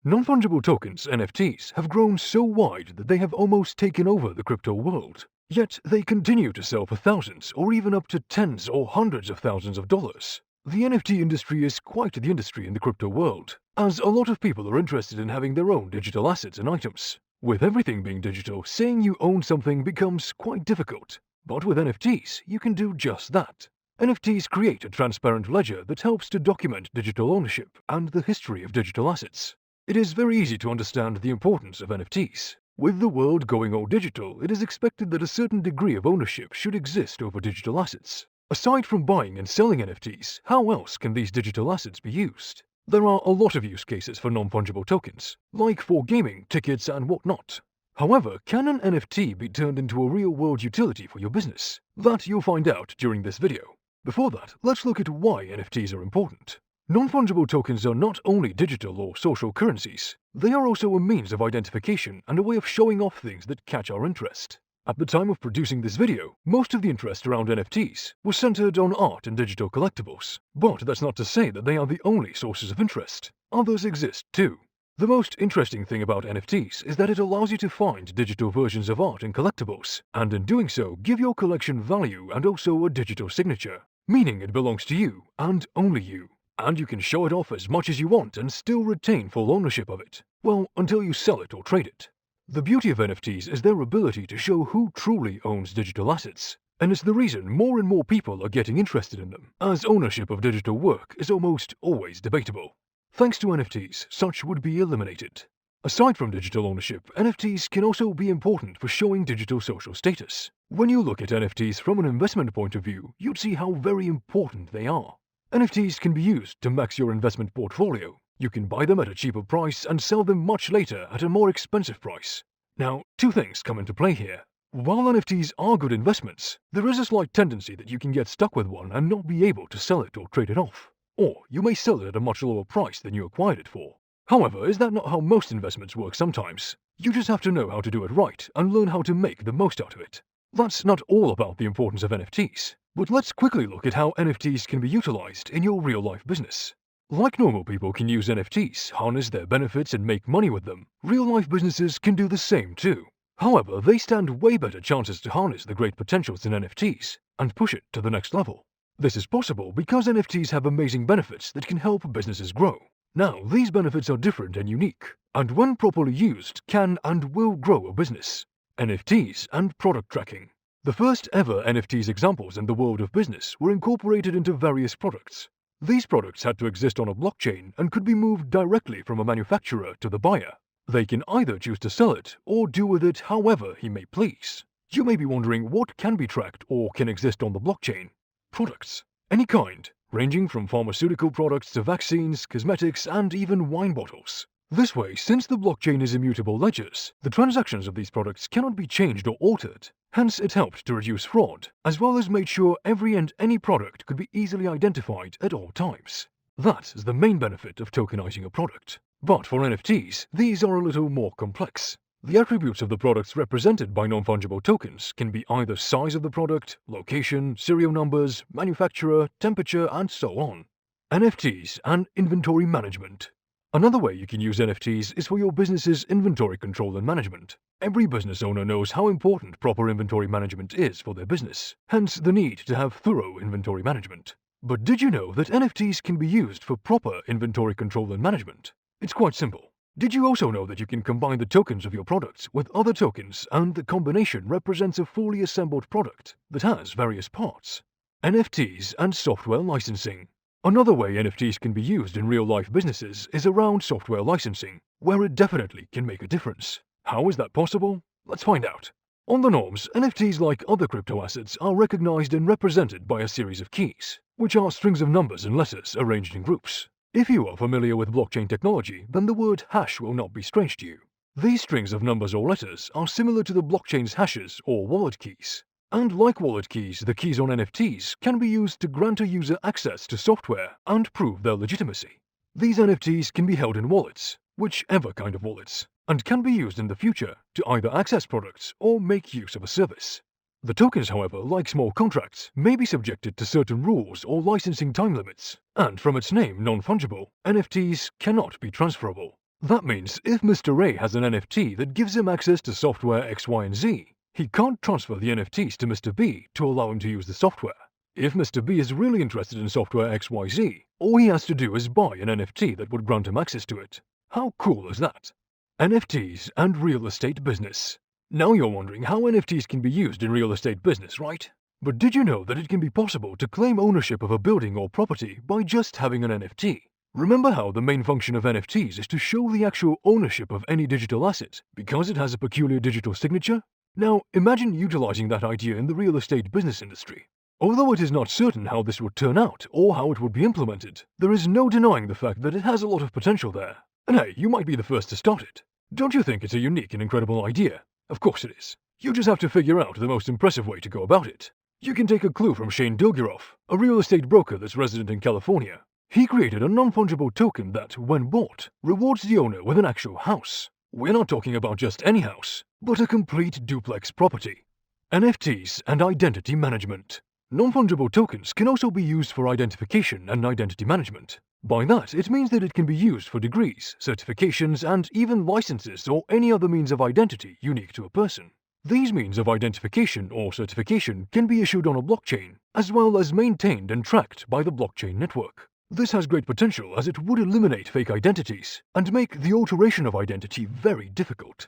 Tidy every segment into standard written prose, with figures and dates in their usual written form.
Non-fungible tokens, NFTs, have grown so wide that they have almost taken over the crypto world. Yet they continue to sell for thousands or even up to tens or hundreds of thousands of dollars. The NFT industry is quite the industry in the crypto world, as a lot of people are interested in having their own digital assets and items. With everything being digital, saying you own something becomes quite difficult. But with NFTs, you can do just that. NFTs create a transparent ledger that helps to document digital ownership and the history of digital assets. It is very easy to understand the importance of NFTs. With the world going all digital, it is expected that a certain degree of ownership should exist over digital assets. Aside from buying and selling NFTs, how else can these digital assets be used? There are a lot of use cases for non-fungible tokens, like for gaming, tickets, and whatnot. However, can an NFT be turned into a real-world utility for your business? That you'll find out during this video. Before that, let's look at why NFTs are important. Non-fungible tokens are not only digital or social currencies, they are also a means of identification and a way of showing off things that catch our interest. At the time of producing this video, most of the interest around NFTs was centered on art and digital collectibles. But that's not to say that they are the only sources of interest. Others exist too. The most interesting thing about NFTs is that it allows you to find digital versions of art and collectibles, and in doing so, give your collection value and also a digital signature, meaning it belongs to you and only you. And you can show it off as much as you want and still retain full ownership of it. Well, until you sell it or trade it. The beauty of NFTs is their ability to show who truly owns digital assets. And it's the reason more and more people are getting interested in them, as ownership of digital work is almost always debatable. Thanks to NFTs, such would be eliminated. Aside from digital ownership, NFTs can also be important for showing digital social status. When you look at NFTs from an investment point of view, you'd see how very important they are. NFTs can be used to max your investment portfolio. You can buy them at a cheaper price and sell them much later at a more expensive price. Now, two things come into play here. While NFTs are good investments, there is a slight tendency that you can get stuck with one and not be able to sell it or trade it off. Or you may sell it at a much lower price than you acquired it for. However, is that not how most investments work sometimes? You just have to know how to do it right and learn how to make the most out of it. That's not all about the importance of NFTs. But let's quickly look at how NFTs can be utilized in your real-life business. Like normal people can use NFTs, harness their benefits and make money with them, real-life businesses can do the same too. However, they stand way better chances to harness the great potentials in NFTs and push it to the next level. This is possible because NFTs have amazing benefits that can help businesses grow. Now, these benefits are different and unique, and when properly used, can and will grow a business. NFTs and product tracking. The first ever NFTs examples in the world of business were incorporated into various products. These products had to exist on a blockchain and could be moved directly from a manufacturer to the buyer. They can either choose to sell it or do with it however he may please. You may be wondering what can be tracked or can exist on the blockchain. Products. Any kind, ranging from pharmaceutical products to vaccines, cosmetics, and even wine bottles. This way, since the blockchain is immutable ledgers, the transactions of these products cannot be changed or altered. Hence, it helped to reduce fraud, as well as made sure every and any product could be easily identified at all times. That is the main benefit of tokenizing a product. But for NFTs, these are a little more complex. The attributes of the products represented by non-fungible tokens can be either size of the product, location, serial numbers, manufacturer, temperature, and so on. NFTs and inventory management. Another way you can use NFTs is for your business's inventory control and management. Every business owner knows how important proper inventory management is for their business, hence the need to have thorough inventory management. But did you know that NFTs can be used for proper inventory control and management? It's quite simple. Did you also know that you can combine the tokens of your products with other tokens and the combination represents a fully assembled product that has various parts? NFTs and software licensing. Another way NFTs can be used in real-life businesses is around software licensing, where it definitely can make a difference. How is that possible? Let's find out. On the norms, NFTs like other crypto assets are recognized and represented by a series of keys, which are strings of numbers and letters arranged in groups. If you are familiar with blockchain technology, then the word hash will not be strange to you. These strings of numbers or letters are similar to the blockchain's hashes or wallet keys. And like wallet keys, the keys on NFTs can be used to grant a user access to software and prove their legitimacy. These NFTs can be held in wallets, whichever kind of wallets, and can be used in the future to either access products or make use of a service. The tokens, however, like small contracts, may be subjected to certain rules or licensing time limits, and from its name, non-fungible, NFTs cannot be transferable. That means if Mr. A has an NFT that gives him access to software X, Y, and Z, he can't transfer the NFTs to Mr. B to allow him to use the software. If Mr. B is really interested in software XYZ, all he has to do is buy an NFT that would grant him access to it. How cool is that? NFTs and real estate business. Now you're wondering how NFTs can be used in real estate business, right? But did you know that it can be possible to claim ownership of a building or property by just having an NFT? Remember how the main function of NFTs is to show the actual ownership of any digital asset because it has a peculiar digital signature? Now imagine utilizing that idea in the real estate business industry. Although it is not certain how this would turn out or how it would be implemented, there is no denying the fact that it has a lot of potential there. And hey, you might be the first to start it. Don't you think it's a unique and incredible idea? Of course it is. You just have to figure out the most impressive way to go about it. You can take a clue from Shane Dilgeroff, a real estate broker that's resident in California. He created a non-fungible token that, when bought, rewards the owner with an actual house. We're not talking about just any house, but a complete duplex property. NFTs and identity management. Non-fungible tokens can also be used for identification and identity management. By that, it means that it can be used for degrees, certifications, and even licenses or any other means of identity unique to a person. These means of identification or certification can be issued on a blockchain, as well as maintained and tracked by the blockchain network. This has great potential as it would eliminate fake identities and make the alteration of identity very difficult.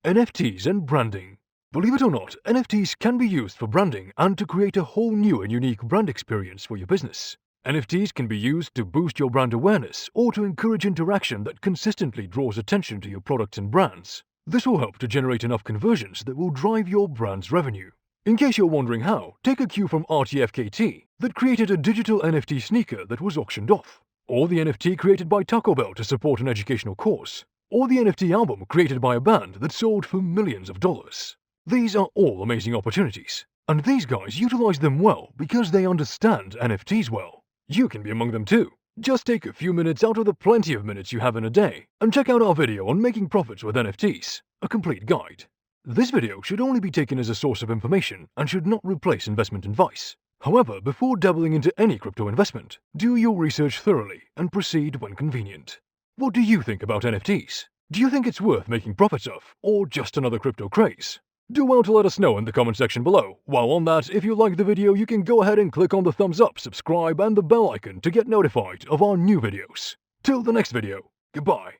NFTs and branding. Believe it or not, NFTs can be used for branding and to create a whole new and unique brand experience for your business. NFTs can be used to boost your brand awareness or to encourage interaction that consistently draws attention to your products and brands. This will help to generate enough conversions that will drive your brand's revenue. In case you're wondering how, take a cue from RTFKT that created a digital NFT sneaker that was auctioned off, or the NFT created by Taco Bell to support an educational cause, or the NFT album created by a band that sold for millions of dollars. These are all amazing opportunities, and these guys utilize them well because they understand NFTs well. You can be among them too. Just take a few minutes out of the plenty of minutes you have in a day and check out our video on making profits with NFTs, a complete guide. This video should only be taken as a source of information and should not replace investment advice. However, before dabbling into any crypto investment, do your research thoroughly and proceed when convenient. What do you think about NFTs? Do you think it's worth making profits of, or just another crypto craze? Do well to let us know in the comment section below. While on that, if you like the video, you can go ahead and click on the thumbs up, subscribe, and the bell icon to get notified of our new videos. Till the next video, goodbye.